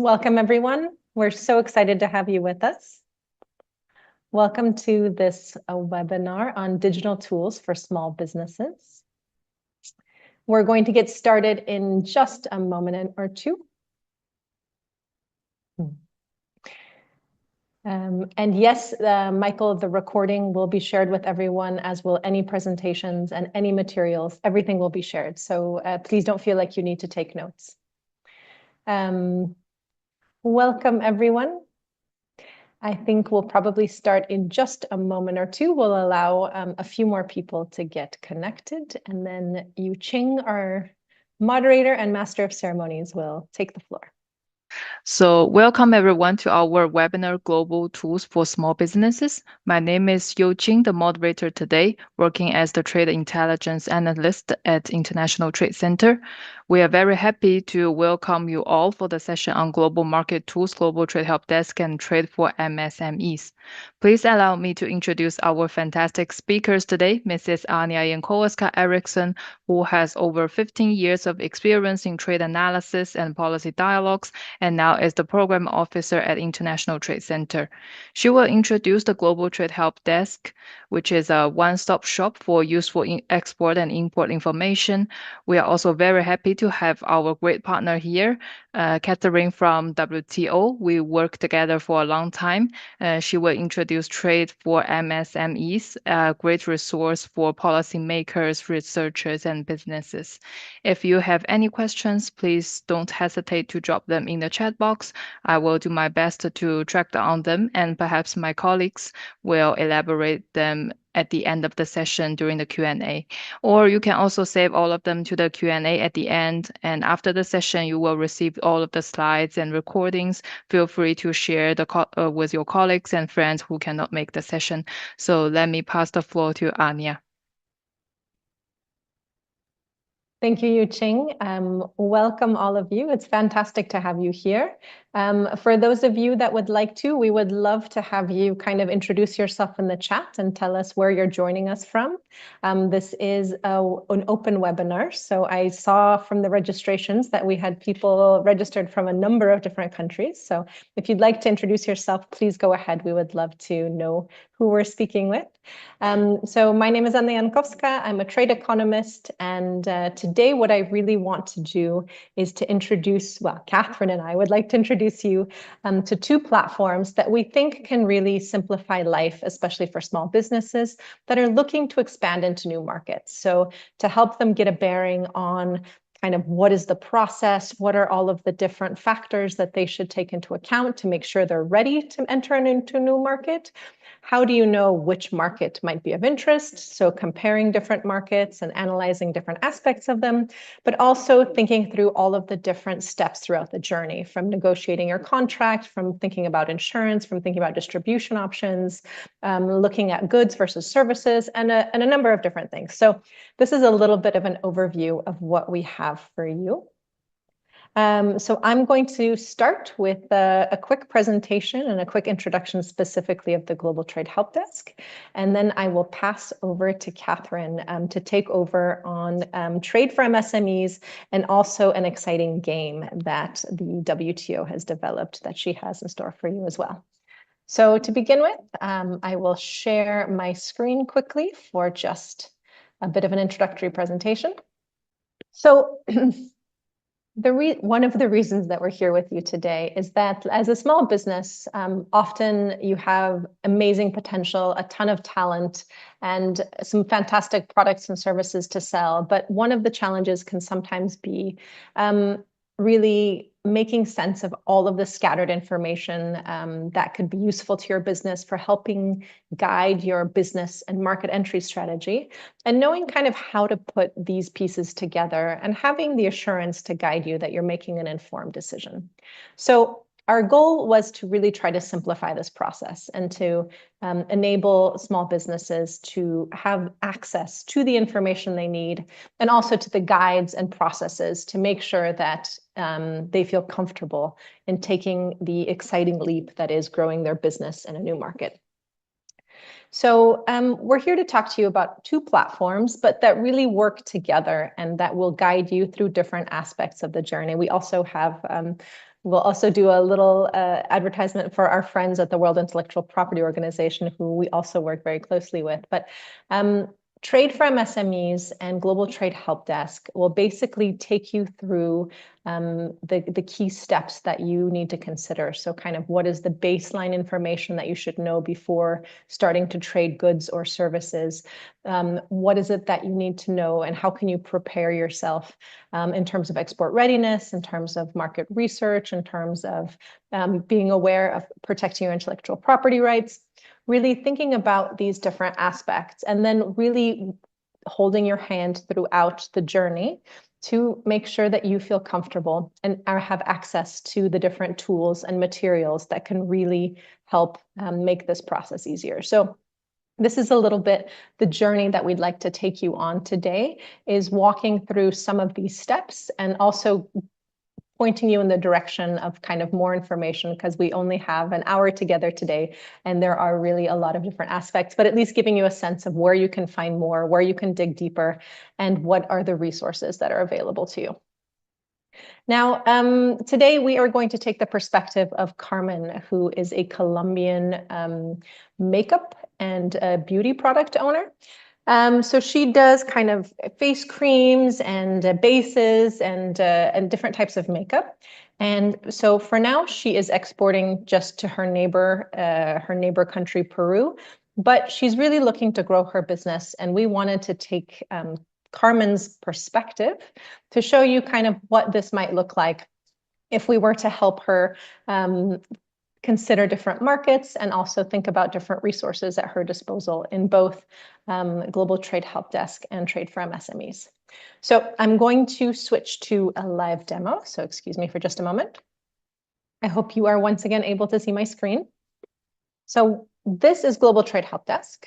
Welcome, everyone. We're so excited to have you with us. Welcome to this webinar on digital tools for small businesses. We're going to get started in just a moment or two. And yes, Michael, the recording will be shared with everyone, as will any presentations and any materials. Everything will be shared. So please don't feel like you need to take notes. Welcome, everyone. I think we'll probably start in just a moment or two. We'll allow a few more people to get connected, and then Yu Qing, our moderator and master of ceremonies, will take the floor. So welcome everyone to our webinar, Global Tools for Small Businesses. My name is Yu Qing, the moderator today, working as the Trade Intelligence Analyst at International Trade Center. We are very happy to welcome you all for the session on Global Market Tools, Global Trade Helpdesk, and Trade4MSMEs. Please allow me to introduce our fantastic speakers today, Mrs. Anya Jankowska-Eriksson, who has over 15 years of experience in trade analysis and policy dialogues, and now is the Program Officer at International Trade Center. She will introduce the Global Trade Help Desk, which is a one-stop shop for useful export and import information. We are also very happy to have our great partner here, Catherine from WTO. We worked together for a long time. She will introduce Trade4MSMEs, a great resource for policymakers, researchers, and businesses. If you have any questions, please don't hesitate to drop them in the chat box. I will do my best to track down them, and perhaps my colleagues will elaborate them at the end of the session during the Q&A. Or you can also save all of them to the Q&A at the end, and after the session, you will receive all of the slides and recordings. Feel free to share with your colleagues and friends who cannot make the session. So let me pass the floor to Anya. Thank you, Yu Qing. Welcome all of you. It's fantastic to have you here. For those of you that would like to, we would love to have you kind of introduce yourself in the chat and tell us where you're joining us from. This is an open webinar. So I saw from the registrations that we had people registered from a number of different countries. So if you'd like to introduce yourself, please go ahead. We would love to know who we're speaking with. So my name is Anna Jankowska. I'm a trade economist, and today what I really want to do is to introduce, well, Catherine and I would like to introduce you to two platforms that we think can really simplify life, especially for small businesses that are looking to expand into new markets. So to help them get a bearing on kind of what is the process, what are all of the different factors that they should take into account to make sure they're ready to enter into a new market. How do you know which market might be of interest? So comparing different markets and analyzing different aspects of them, but also thinking through all of the different steps throughout the journey, from negotiating your contract, from thinking about insurance, from thinking about distribution options, looking at goods versus services, and a number of different things. So this is a little bit of an overview of what we have for you. So I'm going to start with a quick presentation and a quick introduction specifically of the Global Trade Helpdesk, and then I will pass over to Catherine to take over on Trade4MSMEs and also an exciting game that the WTO has developed that she has in store for you as well. So to begin with, I will share my screen quickly for just a bit of an introductory presentation. So one of the reasons that we're here with you today is that as a small business, often you have amazing potential, a ton of talent, and some fantastic products and services to sell. But one of the challenges can sometimes be really making sense of all of the scattered information that could be useful to your business for helping guide your business and market entry strategy, and knowing kind of how to put these pieces together and having the assurance to guide you that you're making an informed decision. So our goal was to really try to simplify this process and to enable small businesses to have access to the information they need, and also to the guides and processes to make sure that they feel comfortable in taking the exciting leap that is growing their business in a new market. So we're here to talk to you about two platforms, but that really work together and that will guide you through different aspects of the journey. We also have We'll also do a little advertisement for our friends at the World Intellectual Property Organization, who we also work very closely with. But Trade4MSMEs and Global Trade Helpdesk will basically take you through the key steps that you need to consider. So kind of what is the baseline information that you should know before starting to trade goods or services? What is it that you need to know, and how can you prepare yourself in terms of export readiness, in terms of market research, in terms of being aware of protecting your intellectual property rights? Really thinking about these different aspects and then really holding your hand throughout the journey to make sure that you feel comfortable and have access to the different tools and materials that can really help make this process easier. So this is a little bit the journey that we'd like to take you on today, is walking through some of these steps and also pointing you in the direction of kind of more information, because we only have an hour together today and there are really a lot of different aspects, but at least giving you a sense of where you can find more, where you can dig deeper, and what are the resources that are available to you. Now, today we are going to take the perspective of Carmen, who is a Colombian makeup and beauty product owner. So she does kind of face creams and bases and different types of makeup. And so for now, she is exporting just to her neighbor country, Peru. But she's really looking to grow her business, and we wanted to take Carmen's perspective to show you kind of what this might look like if we were to help her consider different markets and also think about different resources at her disposal in both Global Trade Helpdesk and Trade4MSMEs. So I'm going to switch to a live demo. So excuse me for just a moment. I hope you are once again able to see my screen. So this is Global Trade Helpdesk.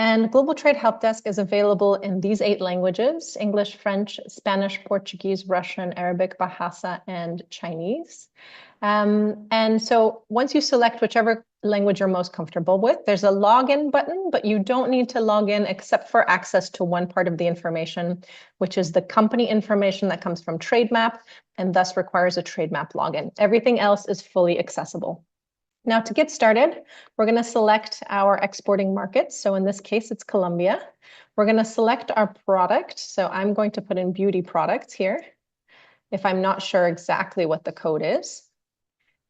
And Global Trade Helpdesk is available in these 8 languages: English, French, Spanish, Portuguese, Russian, Arabic, Bahasa, and Chinese. And so once you select whichever language you're most comfortable with, there's a login button, but you don't need to log in except for access to one part of the information, which is the company information that comes from TradeMap and thus requires a TradeMap login. Everything else is fully accessible. Now, to get started, we're going to select our exporting markets. So in this case, it's Colombia. We're going to select our product. So I'm going to put in beauty products here, if I'm not sure exactly what the code is.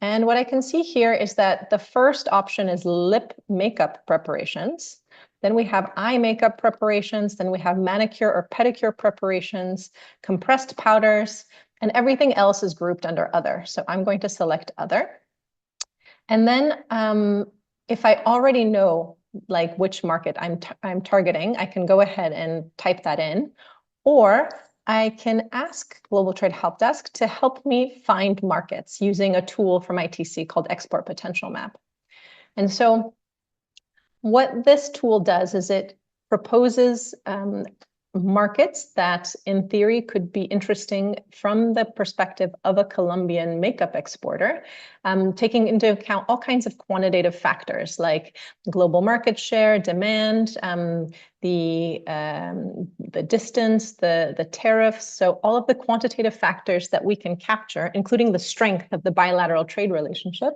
And what I can see here is that the first option is lip makeup preparations. Then we have eye makeup preparations. Then we have manicure or pedicure preparations, compressed powders, and everything else is grouped under other. So I'm going to select other. And then if I already know like which market I'm targeting, I can go ahead and type that in, or I can ask Global Trade Helpdesk to help me find markets using a tool from ITC called Export Potential Map. And so what this tool does is it proposes markets that in theory could be interesting from the perspective of a Colombian makeup exporter, taking into account all kinds of quantitative factors like global market share, demand, the distance, the tariffs. So all of the quantitative factors that we can capture, including the strength of the bilateral trade relationship.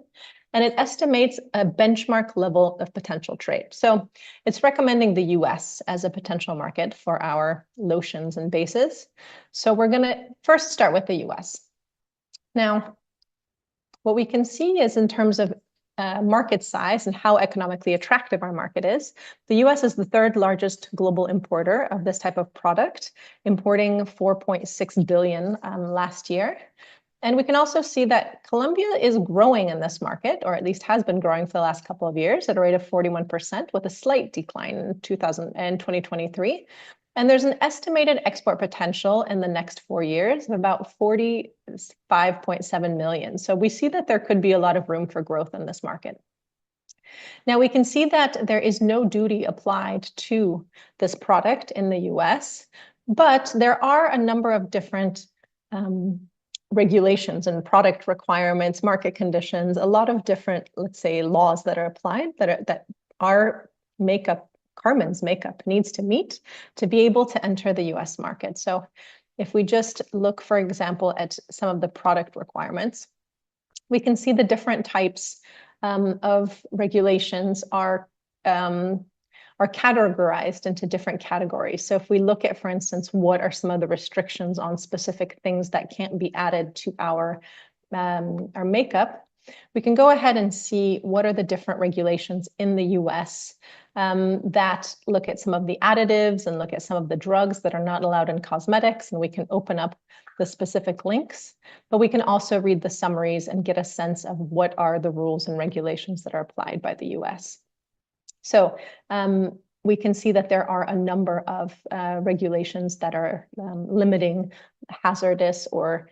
And it estimates a benchmark level of potential trade. So it's recommending the US as a potential market for our lotions and bases. So we're going to first start with the US. Now, what we can see is in terms of market size and how economically attractive our market is, the US is the 3rd largest global importer of this type of product, importing 4.6 billion last year. And we can also see that Colombia is growing in this market, or at least has been growing for the last couple of years at a rate of 41%, with a slight decline in 2023. And there's an estimated export potential in the next 4 years of about 45.7 million. So we see that there could be a lot of room for growth in this market. Now we can see that there is no duty applied to this product in the US, but there are a number of different regulations and product requirements, market conditions, a lot of different, let's say, laws that are applied that our makeup, Carmen's makeup, needs to meet to be able to enter the US market. So if we just look, for example, at some of the product requirements, we can see the different types of regulations are categorized into different categories. So if we look at, for instance, what are some of the restrictions on specific things that can't be added to our makeup, we can go ahead and see what are the different regulations in the US that look at some of the additives and look at some of the drugs that are not allowed in cosmetics, and we can open up the specific links, but we can also read the summaries and get a sense of what are the rules and regulations that are applied by the US. So we can see that there are a number of regulations that are limiting hazardous or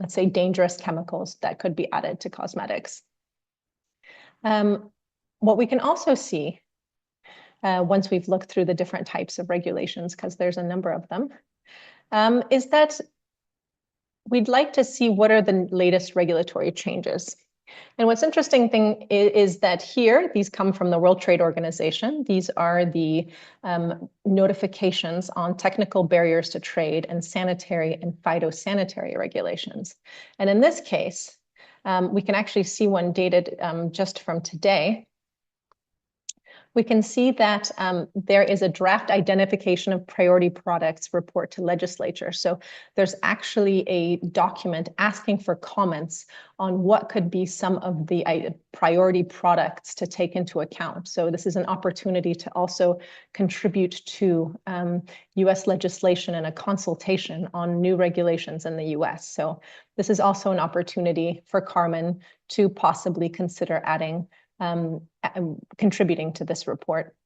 let's say dangerous chemicals that could be added to cosmetics. What we can also see once we've looked through the different types of regulations, because there's a number of them, is that we'd like to see what are the latest regulatory changes. And what's interesting thing is that here, these come from the World Trade Organization. These are the notifications on technical barriers to trade and sanitary and phytosanitary regulations. And in this case, we can actually see one dated just from today. We can see that there is a draft identification of priority products report to legislature. So there's actually a document asking for comments on what could be some of the priority products to take into account. So this is an opportunity to also contribute to US legislation and a consultation on new regulations in the US. So this is also an opportunity for Carmen to possibly consider adding contributing to this report.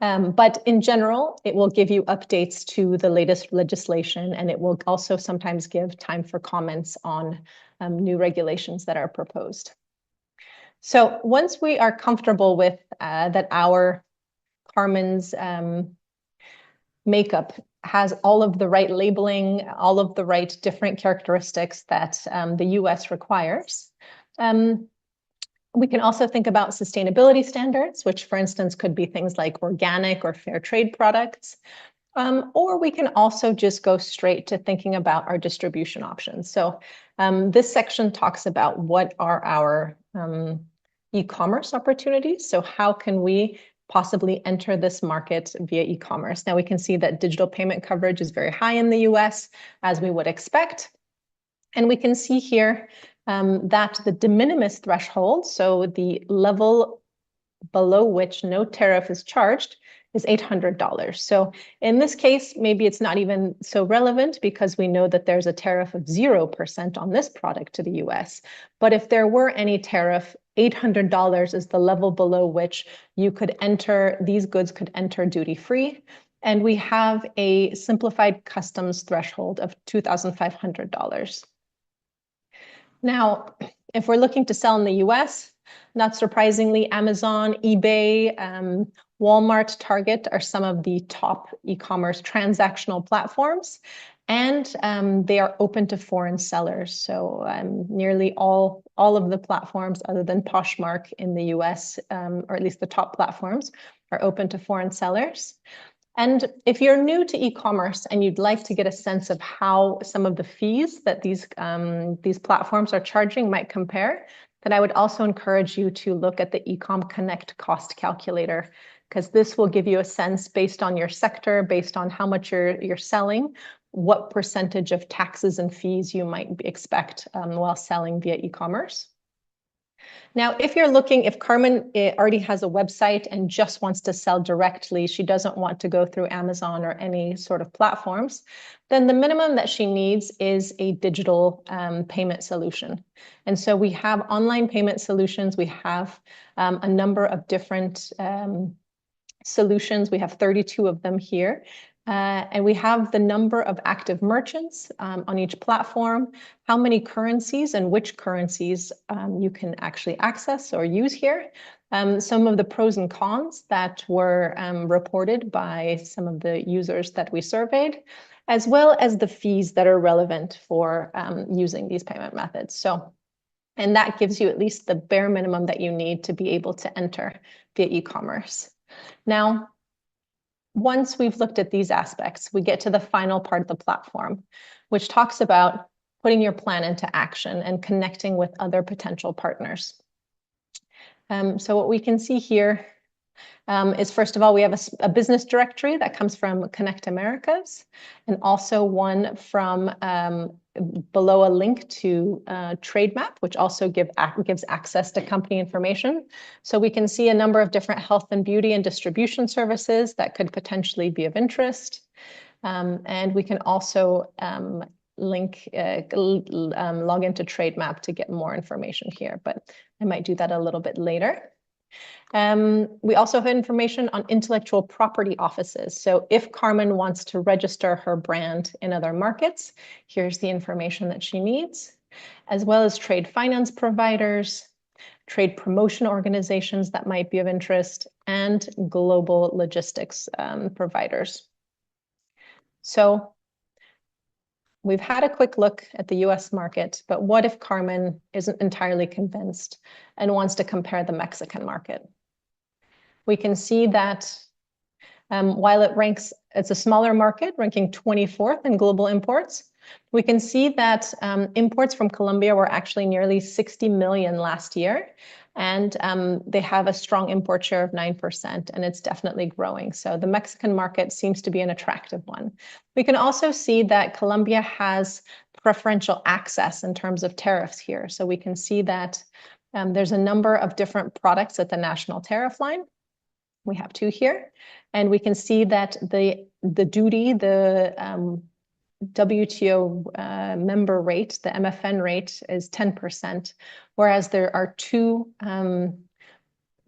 But in general, it will give you updates to the latest legislation, and it will also sometimes give time for comments on new regulations that are proposed. So once we are comfortable with that our Carmen's makeup has all of the right labeling, all of the right different characteristics that the US requires, we can also think about sustainability standards, which, for instance, could be things like organic or fair trade products. Or we can also just go straight to thinking about our distribution options. So this section talks about what are our e-commerce opportunities. So how can we possibly enter this market via e-commerce? Now we can see that digital payment coverage is very high in the US, as we would expect. And we can see here that the de minimis threshold, so the level below which no tariff is charged, is $800. So in this case, maybe it's not even so relevant because we know that there's a tariff of 0% on this product to the US. But if there were any tariff, $800 is the level below which you could enter, these goods could enter duty-free. And we have a simplified customs threshold of $2,500. Now, if we're looking to sell in the US, not surprisingly, Amazon, eBay, Walmart, Target are some of the top e-commerce transactional platforms, and they are open to foreign sellers. So nearly all of the platforms other than Poshmark in the US, or at least the top platforms, are open to foreign sellers. And if you're new to e-commerce and you'd like to get a sense of how some of the fees that these platforms are charging might compare, then I would also encourage you to look at the Ecom Connect cost calculator, because this will give you a sense based on your sector, based on how much you're selling, what percentage of taxes and fees you might expect while selling via e-commerce. Now, if Carmen already has a website and just wants to sell directly, she doesn't want to go through Amazon or any sort of platforms, then the minimum that she needs is a digital payment solution. And so we have online payment solutions. We have a number of different solutions. We have 32 of them here. And we have the number of active merchants on each platform, how many currencies and which currencies you can actually access or use here, some of the pros and cons that were reported by some of the users that we surveyed, as well as the fees that are relevant for using these payment methods. And that gives you at least the bare minimum that you need to be able to enter via e-commerce. Now, once we've looked at these aspects, we get to the final part of the platform, which talks about putting your plan into action and connecting with other potential partners. So what we can see here is, first of all, we have a business directory that comes from Connect Americas, and also one from below a link to Trade Map, which also gives access to company information. So we can see a number of different health and beauty and distribution services that could potentially be of interest. And we can also log into Trade Map to get more information here, but I might do that a little bit later. We also have information on intellectual property offices. So if Carmen wants to register her brand in other markets, here's the information that she needs, as well as trade finance providers, trade promotion organizations that might be of interest, and global logistics providers. So we've had a quick look at the US market, but what if Carmen isn't entirely convinced and wants to compare the Mexican market? We can see that while it's a smaller market, ranking 24th in global imports, we can see that imports from Colombia were actually nearly 60 million last year, and they have a strong import share of 9%, and it's definitely growing. So the Mexican market seems to be an attractive one. We can also see that Colombia has preferential access in terms of tariffs here. So we can see that there's a number of different products at the national tariff line. We have two here, and we can see that the duty, the WTO member rate, the MFN rate, is 10%, whereas there are two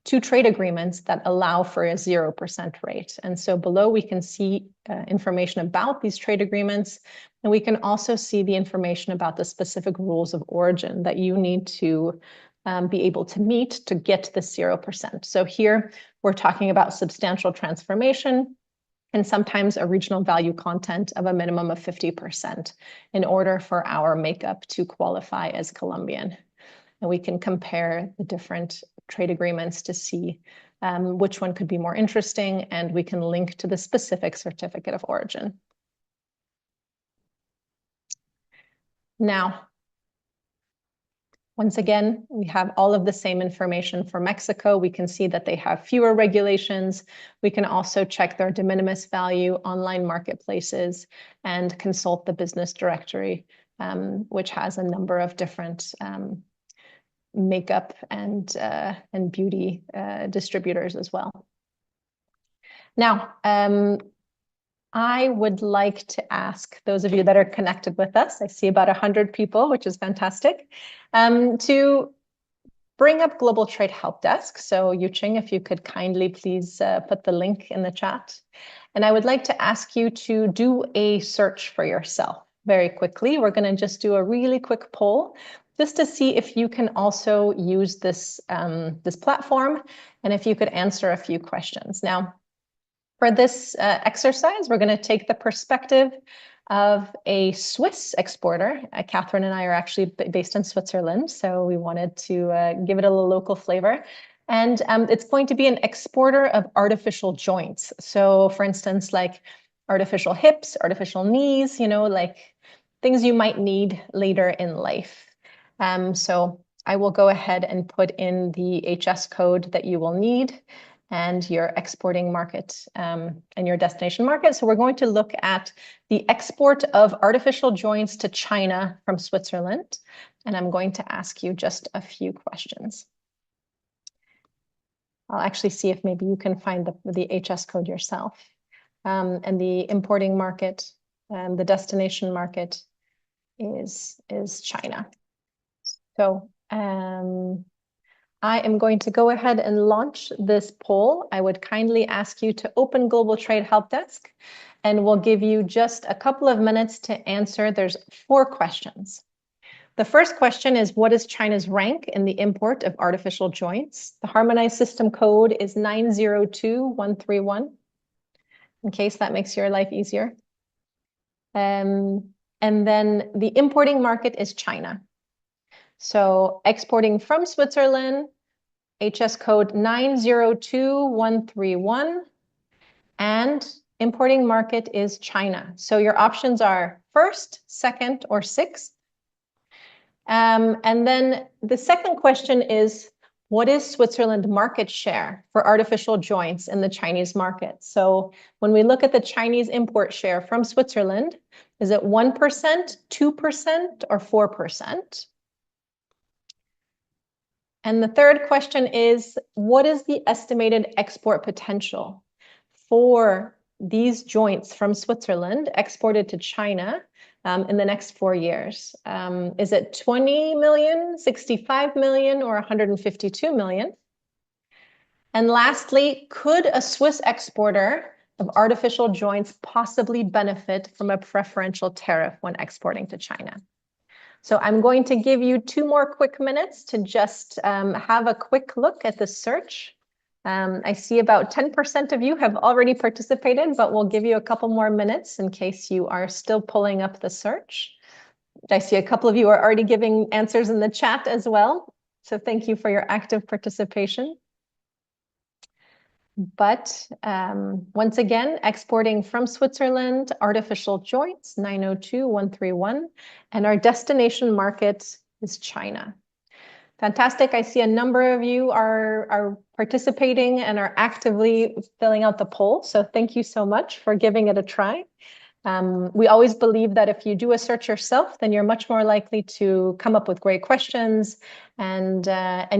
trade agreements that allow for a 0% rate. And so below we can see information about these trade agreements, and we can also see the information about the specific rules of origin that you need to be able to meet to get to the 0%. So here we're talking about substantial transformation and sometimes a regional value content of a minimum of 50% in order for our makeup to qualify as Colombian. And we can compare the different trade agreements to see which one could be more interesting, and we can link to the specific certificate of origin. Now, once again, we have all of the same information for Mexico. We can see that they have fewer regulations. We can also check their de minimis value, online marketplaces, and consult the business directory, which has a number of different makeup and beauty distributors as well. Now, I would like to ask those of you that are connected with us, I see about 100 people, which is fantastic, to bring up Global Trade Helpdesk. So Yuqing, if you could kindly please put the link in the chat. And I would like to ask you to do a search for yourself very quickly. We're going to just do a really quick poll just to see if you can also use this, this platform, and if you could answer a few questions. Now, for this exercise, we're going to take the perspective of a Swiss exporter. Catherine and I are actually based in Switzerland, so we wanted to give it a little local flavor. And it's going to be an exporter of artificial joints. So for instance, like artificial hips, artificial knees, you know, like things you might need later in life. So I will go ahead and put in the HS code that you will need, and your exporting market and your destination market. So we're going to look at the export of artificial joints to China from Switzerland. And I'm going to ask you just a few questions. I'll actually see if maybe you can find the HS code yourself. And the importing market, the destination market is China. So I am going to go ahead and launch this poll. I would kindly ask you to open Global Trade Helpdesk, and we'll give you just a couple of minutes to answer. There's 4 questions. The first question is, what is China's rank in the import of artificial joints? The harmonized system code is 902131, in case that makes your life easier. And then the importing market is China. So exporting from Switzerland, HS code 902131, and importing market is China. So your options are first, second, or sixth. And then the second question is, what is Switzerland market share for artificial joints in the Chinese market? So when we look at the Chinese import share from Switzerland, is it 1%, 2%, or 4%? And the third question is, what is the estimated export potential for these joints from Switzerland exported to China in the next 4 years? Is it 20 million, 65 million, or 152 million? And lastly, could a Swiss exporter of artificial joints possibly benefit from a preferential tariff when exporting to China? So I'm going to give you 2 more quick minutes to just have a quick look at the search. I see about 10% of you have already participated, but we'll give you a couple more minutes in case you are still pulling up the search. I see a couple of you are already giving answers in the chat as well. So thank you for your active participation. But once again, exporting from Switzerland, artificial joints, 902-131, and our destination market is China. Fantastic. I see a number of you are participating and are actively filling out the poll. So thank you so much for giving it a try. We always believe that if you do a search yourself, then you're much more likely to come up with great questions and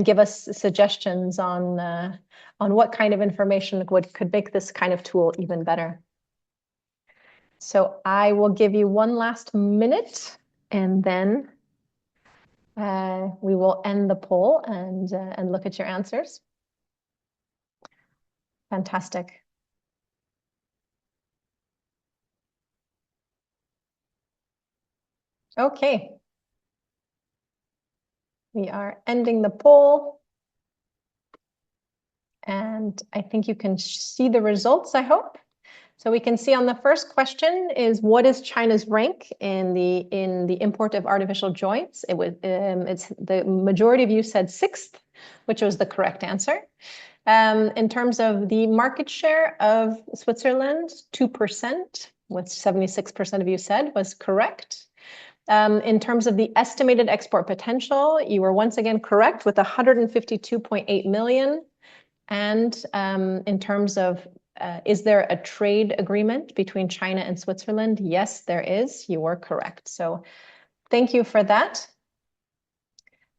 give us suggestions on what kind of information could make this kind of tool even better. So I will give you 1 last minute, and then we will end the poll and look at your answers. Fantastic. Okay. We are ending the poll. And I think you can see the results, I hope. So we can see on the first question is, what is China's rank in the import of artificial joints? It's the majority of you said 6th, which was the correct answer. In terms of the market share of Switzerland, 2%, what 76% of you said was correct. In terms of the estimated export potential, you were once again correct with 152.8 million. And in terms of is there a trade agreement between China and Switzerland? Yes, there is. You were correct. So thank you for that.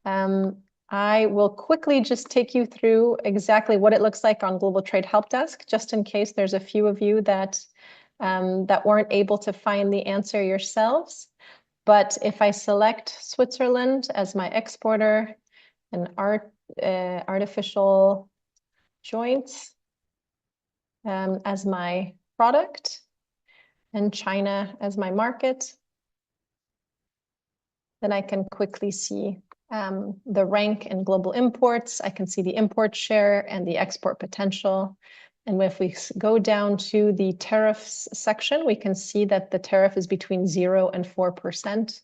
I will quickly just take you through exactly what it looks like on Global Trade Helpdesk, just in case there's a few of you that weren't able to find the answer yourselves. But if I select Switzerland as my exporter and artificial joints as my product and China as my market, then I can quickly see the rank in global imports. I can see the import share and the export potential. And if we go down to the tariffs section, we can see that the tariff is between 0 and 4%.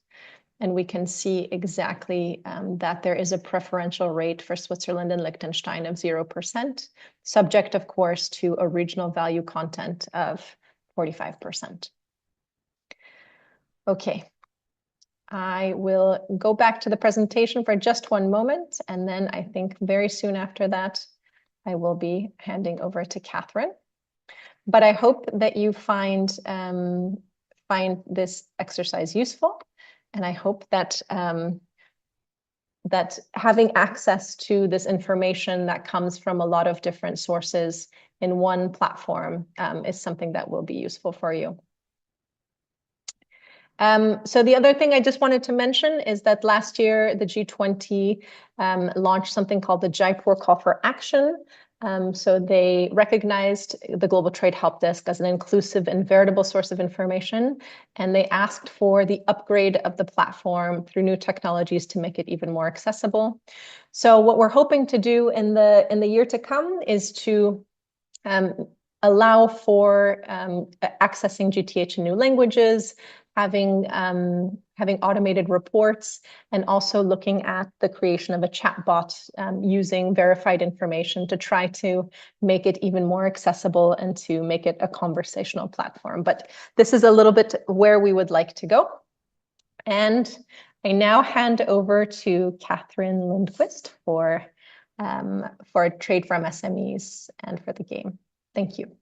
And we can see exactly that there is a preferential rate for Switzerland and Liechtenstein of 0%, subject, of course, to a regional value content of 45%. Okay, I will go back to the presentation for just 1 moment, and then I think very soon after that, I will be handing over to Catherine. But I hope that you find this exercise useful. And I hope that that having access to this information that comes from a lot of different sources in one platform is something that will be useful for you. So the other thing I just wanted to mention is that last year, the G20 launched something called the Jaipur Call for Action. So they recognized the Global Trade Helpdesk as an inclusive and veritable source of information, and they asked for the upgrade of the platform through new technologies to make it even more accessible. So what we're hoping to do in the year to come is to allow for accessing GTH in new languages, having automated reports, and also looking at the creation of a chatbot using verified information to try to make it even more accessible and to make it a conversational platform. But this is a little bit where we would like to go. And I now hand over to Catherine Lundquist for Trade4MSMEs and for the game. Thank you.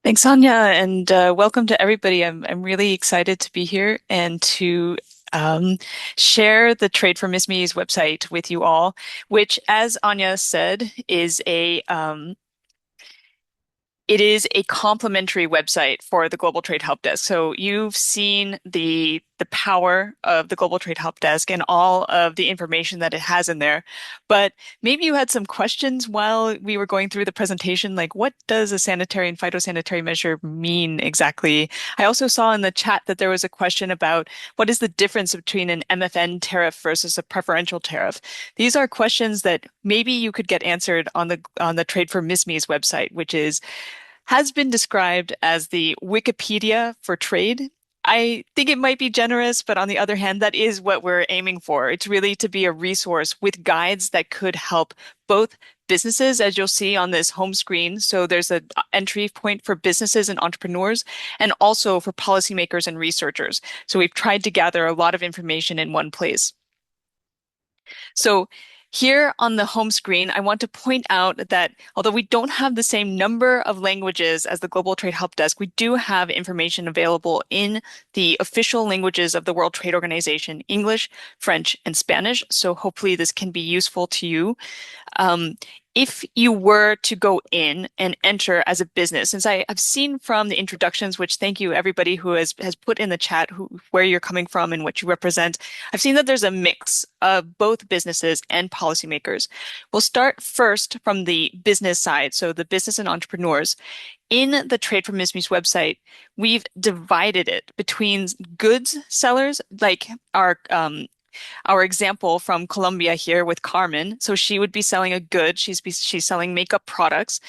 Thanks, Anya, and welcome to everybody. I'm really excited to be here and to share the Trade4MSMEs website with you all, which, as Anya said, is it is a complementary website for the Global Trade Help Desk. So you've seen the power of the Global Trade Help Desk and all of the information that it has in there. But maybe you had some questions while we were going through the presentation, like what does a sanitary and phytosanitary measure mean exactly? I also saw in the chat that there was a question about what is the difference between an MFN tariff versus a preferential tariff? These are questions that maybe you could get answered on the Trade4MSMEs website, which has been described as the Wikipedia for trade. I think it might be generous, but on the other hand, that is what we're aiming for. It's really to be a resource with guides that could help both businesses, as you'll see on this home screen. So there's an entry point for businesses and entrepreneurs, and also for policymakers and researchers. So we've tried to gather a lot of information in one place. So here on the home screen, I want to point out that although we don't have the same number of languages as the Global Trade Help Desk, we do have information available in the official languages of the World Trade Organization, English, French, and Spanish. So hopefully this can be useful to you. If you were to go in and enter as a business, since I've seen from the introductions, which thank you everybody who has put in the chat where you're coming from and what you represent, I've seen that there's a mix of both businesses and policymakers. We'll start first from the business side, so the business and entrepreneurs. In the Trade4MSMEs website, we've divided it between goods sellers, like our example from Colombia here with Carmen. So she would be selling a good. She's selling makeup products,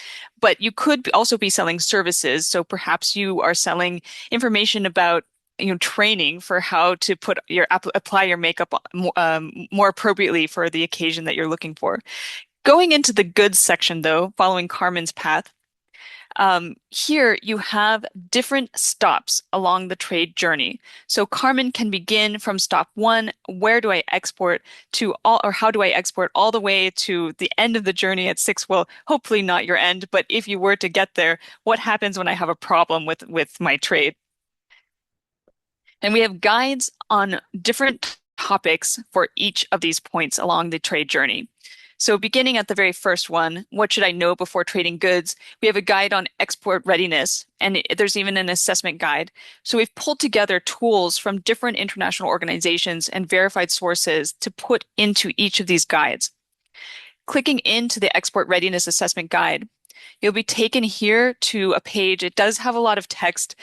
but you could also be selling services. So perhaps you are selling information about training for how to apply your makeup more appropriately for the occasion that you're looking for. Going into the goods section, though, following Carmen's path, here you have different stops along the trade journey. So Carmen can begin from stop 1, where do I export to all, or how do I export all the way to the end of the journey at 6? Well, hopefully not your end, but if you were to get there, what happens when I have a problem with my trade? And we have guides on different topics for each of these points along the trade journey. So beginning at the very first one, what should I know before trading goods? We have a guide on export readiness, and there's even an assessment guide. So we've pulled together tools from different international organizations and verified sources to put into each of these guides. Clicking into the export readiness assessment guide, you'll be taken here to a page. It does have a lot of text.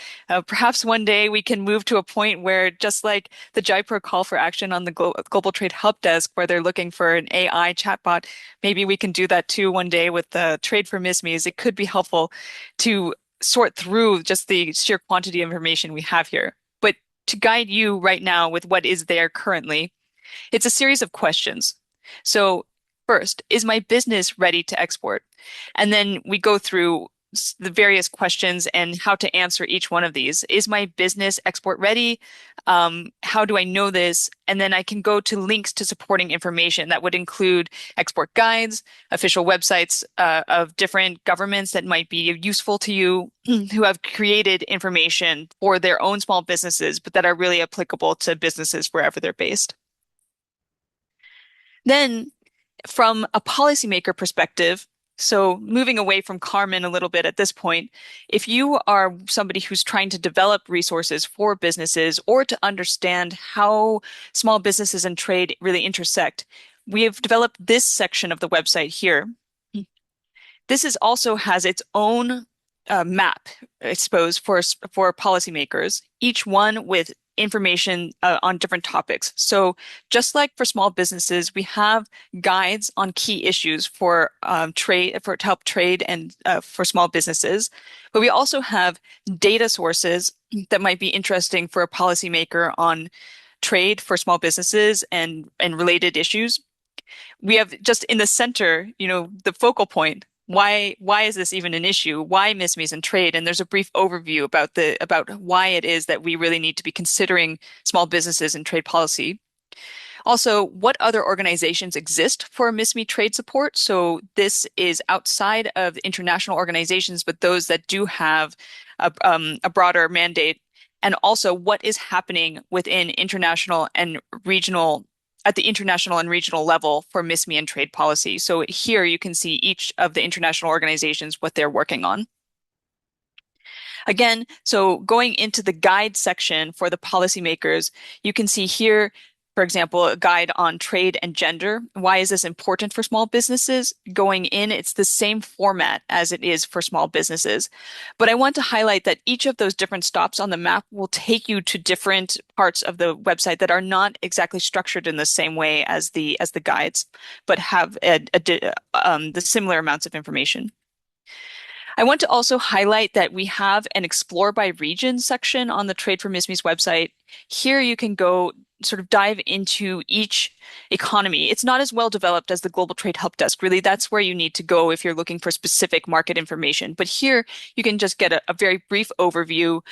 Perhaps one day we can move to a point where, just like the Jaipur call for action on the Global Trade Help Desk, where they're looking for an AI chatbot, maybe we can do that too one day with the Trade4MSMEs. It could be helpful to sort through just the sheer quantity of information we have here. But to guide you right now with what is there currently, it's a series of questions. So first, is my business ready to export? And then we go through the various questions and how to answer each one of these. Is my business export ready? How do I know this? And then I can go to links to supporting information that would include export guides, official websites of different governments that might be useful to you, who have created information for their own small businesses, but that are really applicable to businesses wherever they're based. Then from a policymaker perspective, so moving away from Carmen a little bit at this point, if you are somebody who's trying to develop resources for businesses or to understand how small businesses and trade really intersect, we have developed this section of the website here. This also has its own map, I suppose, for policymakers, each one with information on different topics. So just like for small businesses, we have guides on key issues for trade, to help trade and for small businesses. But we also have data sources that might be interesting for a policymaker on trade for small businesses and related issues. We have just in the center, the focal point why is this even an issue? Why MSMEs in trade? And there's a brief overview about why it is that we really need to be considering small businesses in trade policy. Also, what other organizations exist for MSME trade support? So this is outside of international organizations, but those that do have a broader mandate. And also, what is happening within international and regional at the international and regional level for MSME and trade policy. So here you can see each of the international organizations, what they're working on. Again, so going into the guide section for the policymakers, you can see here, for example, a guide on trade and gender. Why is this important for small businesses? Going in, it's the same format as it is for small businesses. But I want to highlight that each of those different stops on the map will take you to different parts of the website that are not exactly structured in the same way as the guides, but have the similar amounts of information. I want to also highlight that we have an Explore by Region section on the Trade4MSMEs website. Here you can go sort of dive into each economy. It's not as well developed as the Global Trade Helpdesk. Really, that's where you need to go if you're looking for specific market information. But here you can just get a very brief overview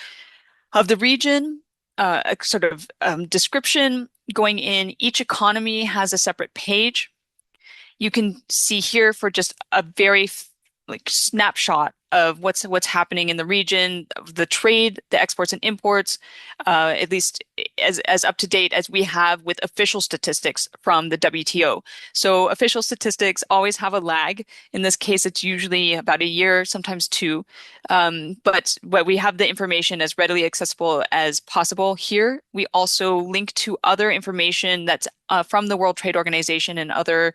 of the region, a sort of description going in. Each economy has a separate page. You can see here for just a very snapshot of what's happening in the region, the trade, the exports and imports, at least as up to date as we have with official statistics from the WTO. So official statistics always have a lag. In this case, it's usually about a year, sometimes two. But we have the information as readily accessible as possible here. We also link to other information that's from the World Trade Organization and other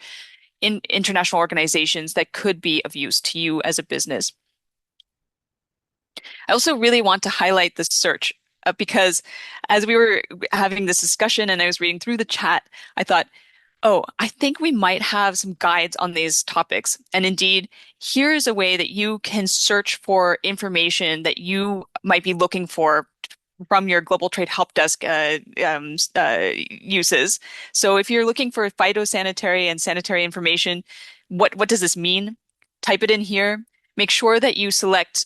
international organizations that could be of use to you as a business. I also really want to highlight the search because as we were having this discussion and I was reading through the chat, I thought, oh, I think we might have some guides on these topics. And indeed, here's a way that you can search for information that you might be looking for from your Global Trade Helpdesk uses. So if you're looking for phytosanitary and sanitary information, what does this mean? Type it in here. Make sure that you select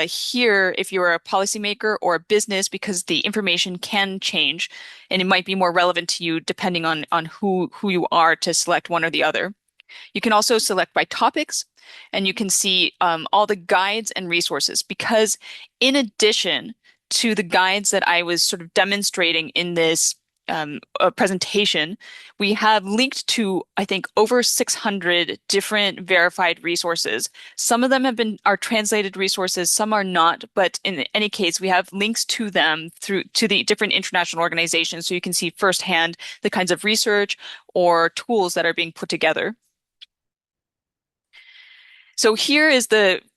here if you're a policymaker or a business because the information can change and it might be more relevant to you depending on who you are to select one or the other. You can also select by topics and you can see all the guides and resources because in addition to the guides that I was sort of demonstrating in this presentation, we have linked to, I think, over 600 different verified resources. Some of them are translated resources, some are not, but in any case, we have links to them to the different international organizations so you can see firsthand the kinds of research or tools that are being put together. So here is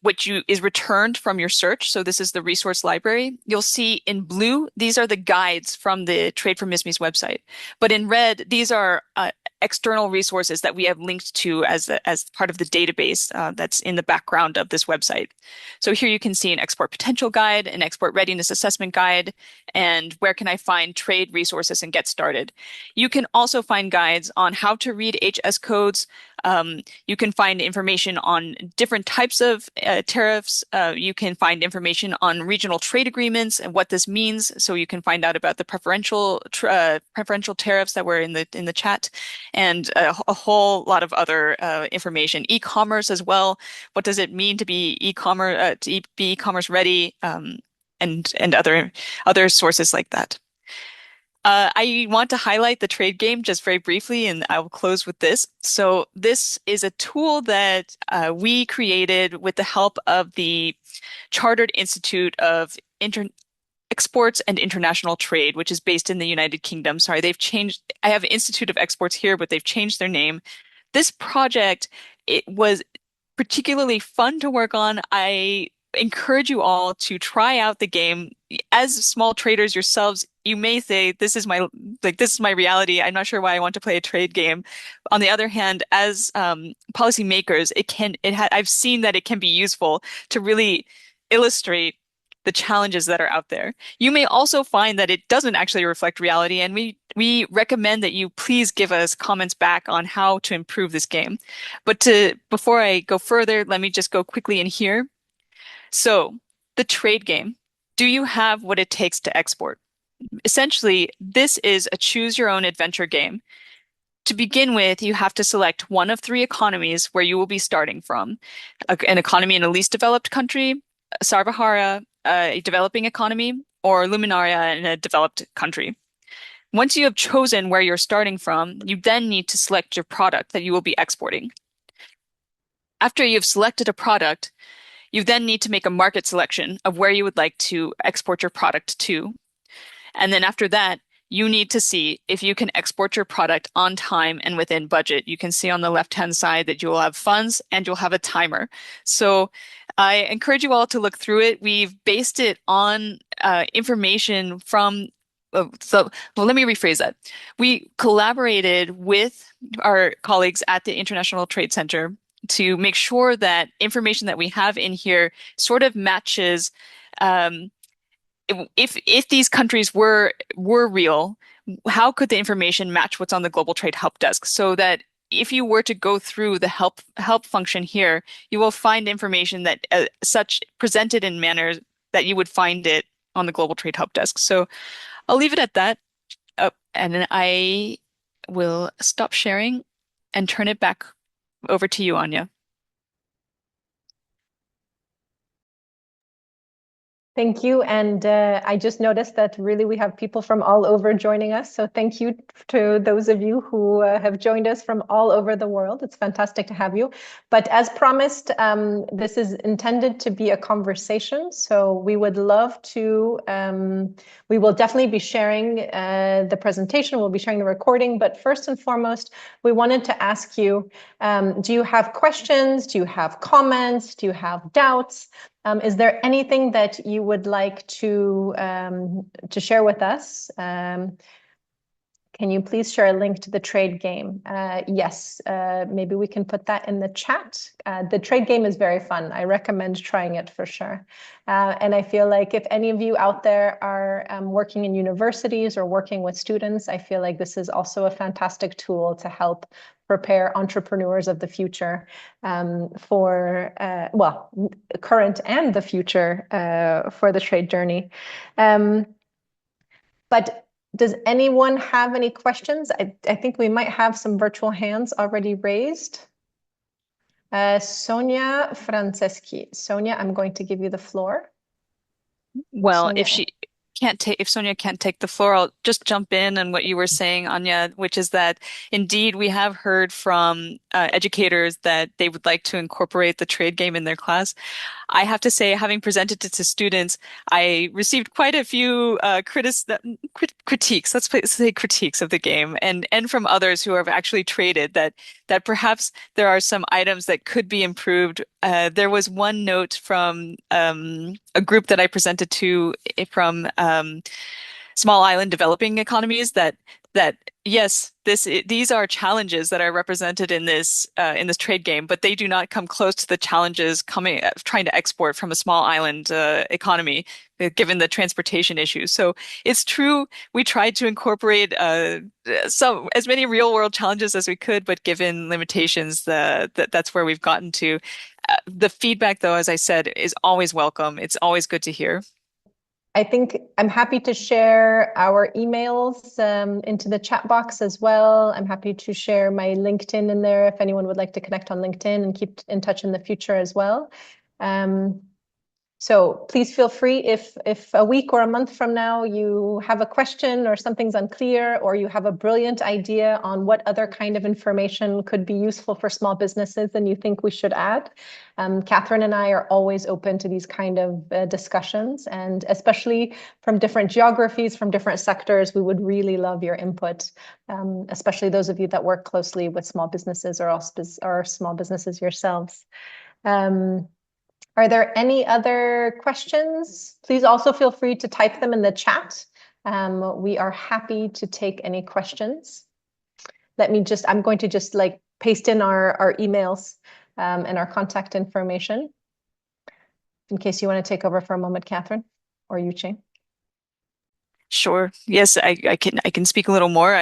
what is returned from your search. So this is the resource library. You'll see in blue, these are the guides from the Trade4MSMEs website. But in red, these are external resources that we have linked to as part of the database that's in the background of this website. So here you can see an export potential guide, an export readiness assessment guide, and where can I find trade resources and get started. You can also find guides on how to read HS codes. You can find information on different types of tariffs. You can find information on regional trade agreements and what this means. So you can find out about the preferential tariffs that were in the chat, and a whole lot of other information. E-commerce as well. What does it mean to be e-commerce ready? And other sources like that. I want to highlight the trade game just very briefly, and I will close with this. So this is a tool that we created with the help of the Chartered Institute of Exports and International Trade, which is based in the United Kingdom. Sorry, they've changed. I have Institute of Exports here, but they've changed their name. This project, it was particularly fun to work on. I encourage you all to try out the game. As small traders yourselves, you may say, this is my reality. I'm not sure why I want to play a trade game. On the other hand, as policymakers, I've seen that it can be useful to really illustrate the challenges that are out there. You may also find that it doesn't actually reflect reality, and we recommend that you please give us comments back on how to improve this game. But before I go further, let me just go quickly in here. So, the trade game. Do you have what it takes to export? Essentially, this is a choose your own adventure game. To begin with, you have to select one of three economies where you will be starting from. An economy in a least developed country, Sarvahara, a developing economy, or Luminaria in a developed country. Once you have chosen where you're starting from, you then need to select your product that you will be exporting. After you've selected a product, you then need to make a market selection of where you would like to export your product to. And then after that, you need to see if you can export your product on time and within budget. You can see on the left-hand side that you will have funds and you'll have a timer. So I encourage you all to look through it. We've based it on information from well, let me rephrase that. We collaborated with our colleagues at the International Trade Center to make sure that information that we have in here sort of matches if these countries were real, how could the information match what's on the Global Trade Help Desk so that if you were to go through the help function here, you will find information that such presented in manners that you would find it on the Global Trade Help Desk. So I'll leave it at that. And then I will stop sharing and turn it back over to you, Anya. Thank you. And I just noticed that really we have people from all over joining us. So thank you to those of you who have joined us from all over the world. It's fantastic to have you. But as promised, this is intended to be a conversation. So we would love to, we will definitely be sharing the presentation. We'll be sharing the recording. But first and foremost, we wanted to ask you, do you have questions? Do you have comments? Do you have doubts? Is there anything that you would like to share with us? Can you please share a link to the trade game? Yes, maybe we can put that in the chat. The trade game is very fun. I recommend trying it for sure. And I feel like if any of you out there are working in universities or working with students, I feel like this is also a fantastic tool to help prepare entrepreneurs of the future for, well, current and the future for the trade journey. But does anyone have any questions? I think we might have some virtual hands already raised. Sonia Franceschi. Sonia, I'm going to give you the floor. Well, Sonia. if Sonia can't take the floor, I'll just jump in on what you were saying, Anya, which is that indeed we have heard from educators that they would like to incorporate the trade game in their class. I have to say, having presented it to students, I received quite a few critiques, let's say critiques of the game, and from others who have actually traded that perhaps there are some items that could be improved. There was one note from a group that I presented to from small island developing economies that yes, these are challenges that are represented in this trade game, but they do not come close to the challenges trying to export from a small island economy, given the transportation issues. So it's true, we tried to incorporate as many real world challenges as we could, but given limitations, that's where we've gotten to. The feedback, though, as I said, is always welcome. It's always good to hear. I think I'm happy to share our emails into the chat box as well. I'm happy to share my LinkedIn in there if anyone would like to connect on LinkedIn and keep in touch in the future as well. So please feel free if a week or a month from now you have a question or something's unclear or you have a brilliant idea on what other kind of information could be useful for small businesses and you think we should add. Catherine and I are always open to these kind of discussions, and especially from different geographies, from different sectors, we would really love your input, especially those of you that work closely with small businesses or small businesses yourselves. Are there any other questions? Please also feel free to type them in the chat. We are happy to take any questions. I'm going to just like paste in our emails and our contact information in case you want to take over for a moment, Catherine. or Yuqing? Sure. Yes, I can speak a little more.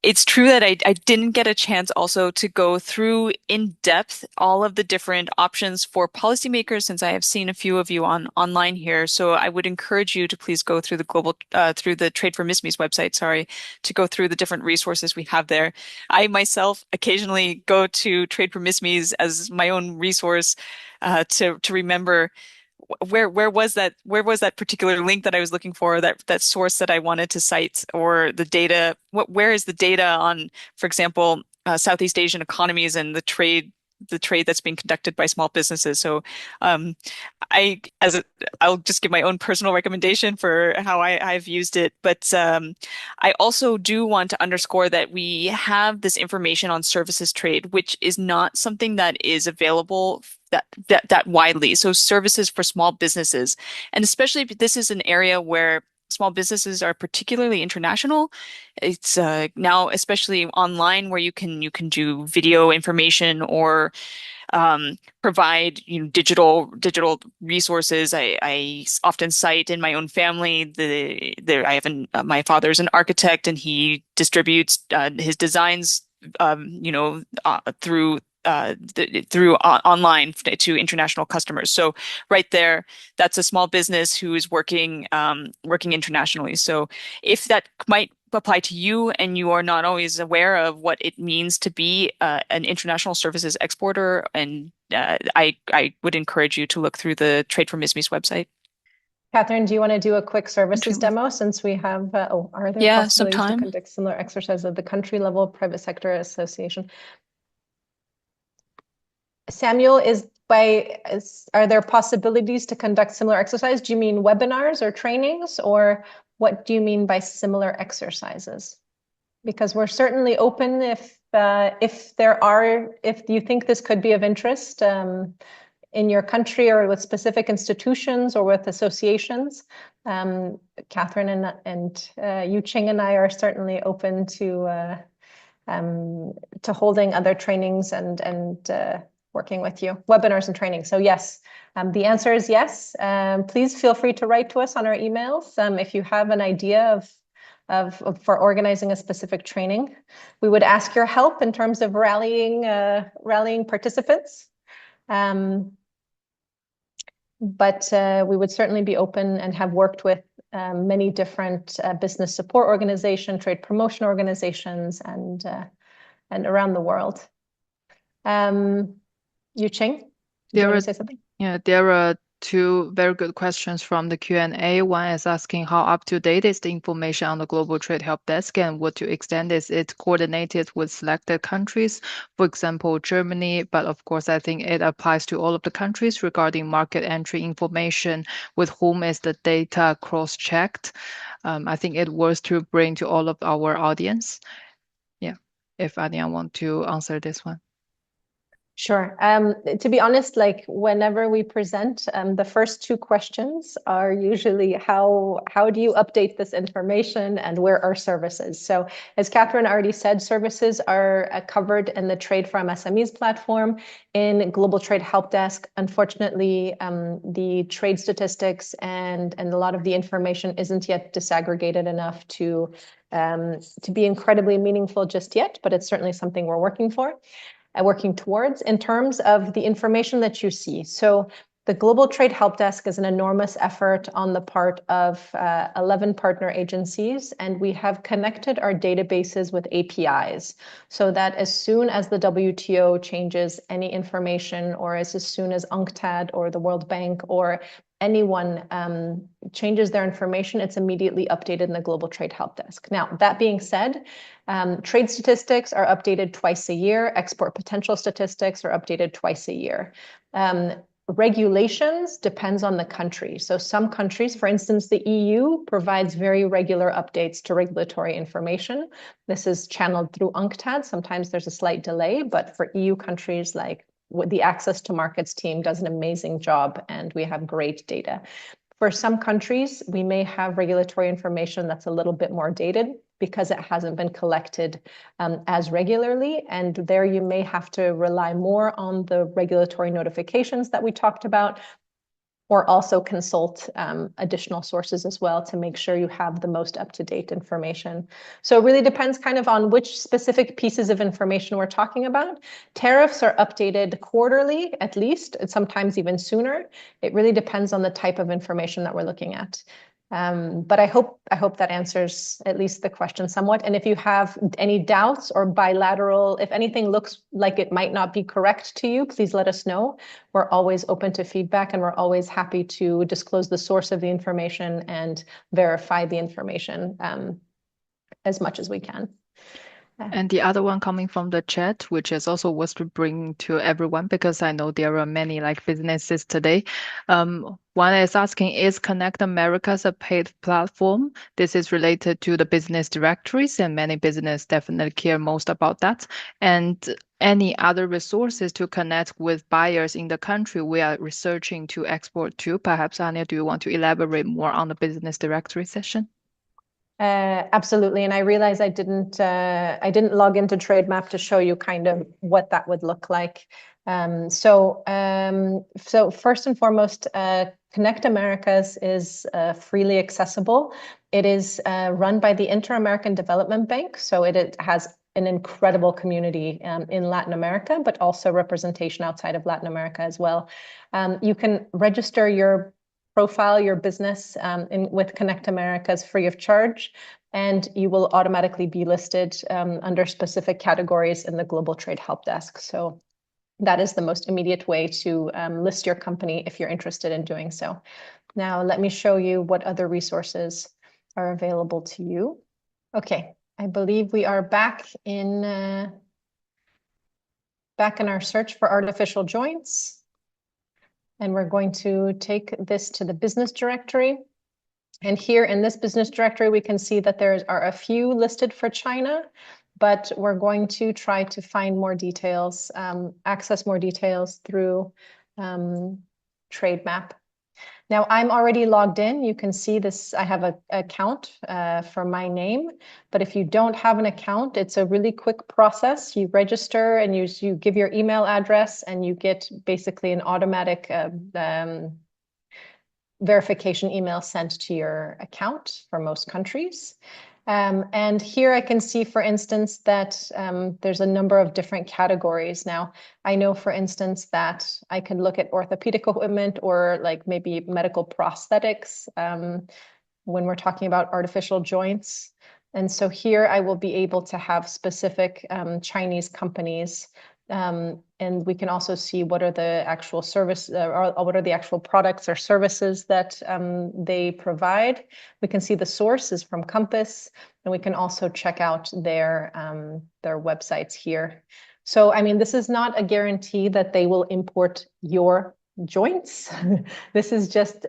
It's true that I didn't get a chance also to go through in depth all of the different options for policymakers since I have seen a few of you online here. So I would encourage you to please go through through the Trade4MSMEs website, sorry, to go through the different resources we have there. I myself occasionally go to Trade4MSMEs as my own resource to remember where was that particular link that I was looking for, that source that I wanted to cite, or the data, where is the data on, for example, Southeast Asian economies and the trade that's being conducted by small businesses. So um, I'll just give my own personal recommendation for how I've used it. But I also do want to underscore that we have this information on services trade, which is not something that is available that widely. So services for small businesses, and especially if this is an area where small businesses are particularly international. It's now especially online where you can do video information or provide digital resources. I often cite in my own family my father's an architect and he distributes his designs through online to international customers. So right there, that's a small business who is working internationally. So if that might apply to you and you are not always aware of what it means to be an international services exporter, and I would encourage you to look through the Trade4MSMEs website. Catherine, do you want to do a quick services demo since we have, are there possibilities to conduct similar exercises at the country level private sector association? Samuel, are there possibilities to conduct similar exercise? Do you mean webinars or trainings, or what do you mean by similar exercises? Because we're certainly open if you think this could be of interest in your country or with specific institutions or with associations. Catherine and Yuqing and I are certainly open to holding other trainings and working with you, webinars and training. So yes, the answer is yes. Please feel free to write to us on our emails if you have an idea for organizing a specific training. We would ask your help in terms of rallying participants. But we would certainly be open and have worked with many different business support organizations, trade promotion organizations, and around the world. Yuqing, do you want to say something? Yeah, there are two very good questions from the Q&A. One is asking how up-to-date is the information on the Global Trade Help Desk and what to extent is it coordinated with selected countries, for example, Germany, but of course, I think it applies to all of the countries regarding market entry information, with whom is the data cross-checked. I think it was to bring to all of our audience. Yeah, if anyone want to answer this one. Sure. To be honest, like whenever we present, the first two questions are usually how do you update this information and where are services? So as Catherine already said, services are covered in the Trade4MSMEs platform in Global Trade Helpdesk. Unfortunately, the trade statistics and a lot of the information isn't yet disaggregated enough to be incredibly meaningful just yet, but it's certainly something we're working towards in terms of the information that you see. So the Global Trade Helpdesk is an enormous effort on the part of 11 partner agencies, and we have connected our databases with APIs so that as soon as the WTO changes any information, or as soon as UNCTAD or the World Bank or anyone changes their information, it's immediately updated in the Global Trade Helpdesk. Now, that being said, trade statistics are updated twice a year. Export potential statistics are updated twice a year. Regulations depends on the country. So some countries, for instance, the EU provides very regular updates to regulatory information. This is channeled through UNCTAD. Sometimes there's a slight delay, but for EU countries, like the Access to Markets team does an amazing job and we have great data. For some countries, we may have regulatory information that's a little bit more dated because it hasn't been collected as regularly. And there you may have to rely more on the regulatory notifications that we talked about, or also consult additional sources as well to make sure you have the most up-to-date information. So it really depends kind of on which specific pieces of information we're talking about. Tariffs are updated quarterly, at least, sometimes even sooner. It really depends on the type of information that we're looking at. But I hope that answers at least the question somewhat. And if you have any doubts or bilateral, if anything looks like it might not be correct to you, please let us know. We're always open to feedback, and we're always happy to disclose the source of the information and verify the information as much as we can. And the other one coming from the chat, which is also worth to bring to everyone, because I know there are many like businesses today. One is asking, is Connect Americas a paid platform? This is related to the business directories, and many businesses definitely care most about that. And any other resources to connect with buyers in the country we are researching to export to? Perhaps, Anya, do you want to elaborate more on the business directory session? Absolutely, and I realize I didn't log into TradeMap to show you kind of what that would look like. So first and foremost, Connect Americas is freely accessible. It is run by the Inter-American Development Bank, so it has an incredible community in Latin America, but also representation outside of Latin America as well. You can register your profile your business with Connect Americas free of charge, and you will automatically be listed under specific categories in the Global Trade Helpdesk. So that is the most immediate way to list your company if you're interested in doing so. Now, let me show you what other resources are available to you. Okay, I believe we are back in our search for artificial joints. And we're going to take this to the business directory. And here in this business directory, we can see that there are a few listed for China, but we're going to try to find more details, access more details through TradeMap. Now I'm already logged in. You can see this, I have an account for my name, but if you don't have an account, it's a really quick process. You register and you give your email address, and you get basically an automatic verification email sent to your account for most countries. And here I can see, for instance, that there's a number of different categories. Now, I know, for instance, that I can look at orthopedic equipment or like maybe medical prosthetics when we're talking about artificial joints. And so here I will be able to have specific Chinese companies. And we can also see what are the actual what are the actual products or services that they provide. We can see the source is from Compass, and we can also check out their websites here. So, I mean, this is not a guarantee that they will import your joints. This is just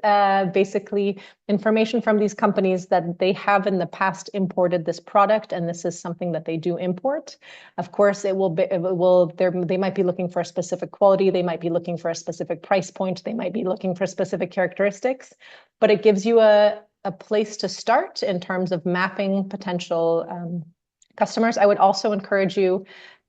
basically information from these companies that they have in the past imported this product, and this is something that they do import. Of course, they might be looking for a specific quality, they might be looking for a specific price point, they might be looking for specific characteristics, but it gives you a place to start in terms of mapping potential customers. I would also encourage you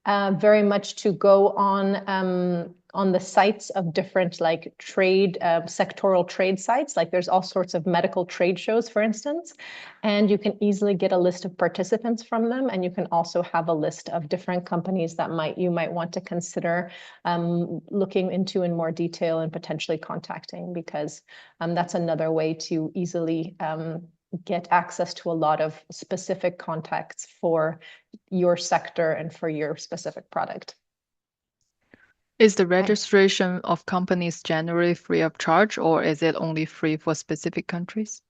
very much to go on the sites of different like trade, sectoral trade sites. Like there's all sorts of medical trade shows, for instance, and you can easily get a list of participants from them. And you can also have a list of different companies that you might want to consider looking into in more detail and potentially contacting, because that's another way to easily get access to a lot of specific contacts for your sector and for your specific product. Is the registration of companies generally free of charge, or is it only free for specific countries?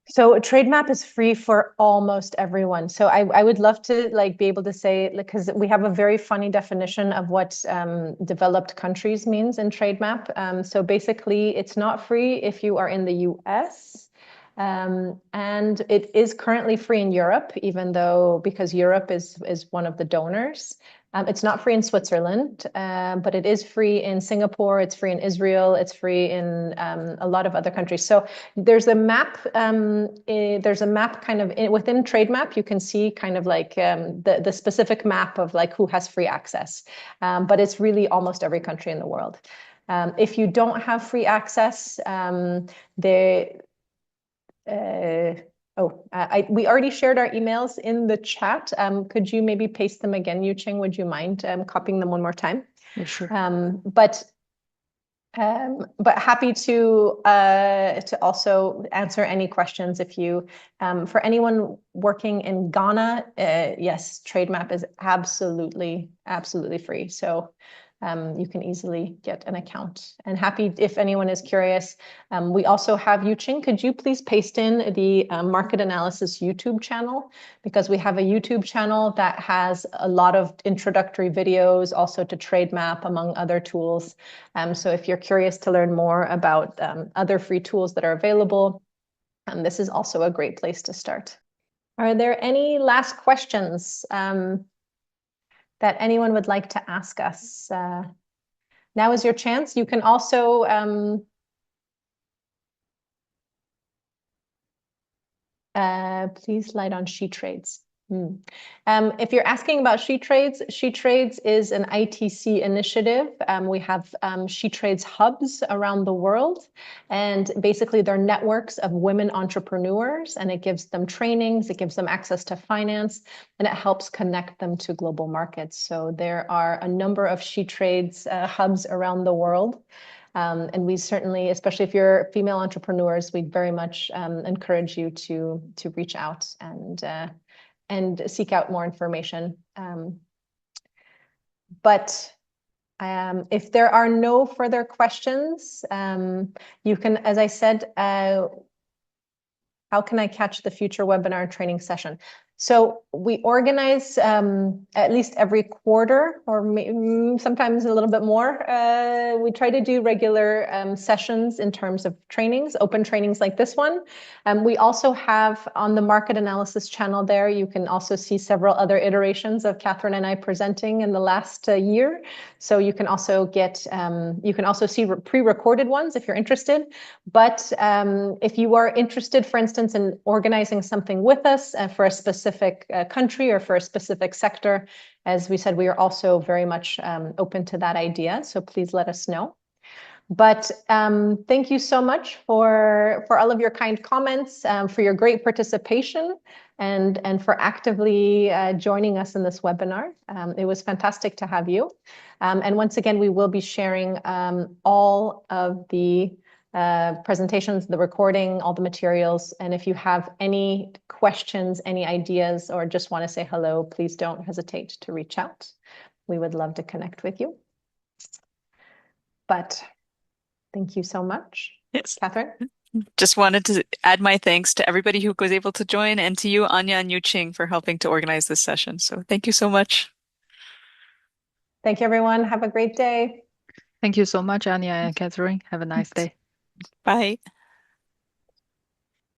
So TradeMap is free for almost everyone. So I would love to like be able to say, because we have a very funny definition of what developed countries means in TradeMap. So basically, it's not free if you are in the US. And it is currently free in Europe, even though, because Europe is one of the donors. It's not free in Switzerland, but it is free in Singapore, it's free in Israel, it's free in a lot of other countries. So there's a map, kind of within TradeMap, you can see kind of like the specific map of like who has free access, but it's really almost every country in the world. If you don't have free access, we already shared our emails in the chat. Could you maybe paste them again, Yu-Ching? Would you mind copying them one more time? Yeah, sure. But happy to also answer any questions if you, for anyone working in Ghana, yes, TradeMap is absolutely free. So you can easily get an account. And happy, if anyone is curious, we also have Yu-Ching. Could you please paste in the market analysis YouTube channel? Because we have a YouTube channel that has a lot of introductory videos, also to TradeMap, among other tools. So if you're curious to learn more about other free tools that are available, this is also a great place to start. Are there any last questions that anyone would like to ask us? Now is your chance. You can also please light on SheTrades. If you're asking about SheTrades is an ITC initiative. We have SheTrades hubs around the world, and basically they're networks of women entrepreneurs, and it gives them trainings, it gives them access to finance, and it helps connect them to global markets. So there are a number of SheTrades hubs around the world. And we certainly, especially if you're female entrepreneurs, we very much encourage you to reach out and seek out more information. But if there are no further questions, you can, as I said, how can I catch the future webinar training session? So we organize at least every quarter, or sometimes a little bit more. We try to do regular sessions in terms of trainings, open trainings like this one. We also have on the market analysis channel there, you can also see several other iterations of Catherine and I presenting in the last year. So you can also get, you can also see pre-recorded ones if you're interested. But if you are interested, for instance, in organizing something with us for a specific country or for a specific sector, as we said, we are also very much open to that idea. So please let us know. But thank you so much for all of your kind comments, for your great participation, and for actively joining us in this webinar. It was fantastic to have you. And once again, we will be sharing all of the presentations, the recording, all the materials. And if you have any questions, any ideas, or just want to say hello, please don't hesitate to reach out. We would love to connect with you. But thank you so much. Yes. Catherine? Just wanted to add my thanks to everybody who was able to join, and to you, Anya and Yu-Ching, for helping to organize this session. So thank you so much. Thank you, everyone. Have a great day. Thank you so much, Anya and Catherine. Have a nice day. Bye.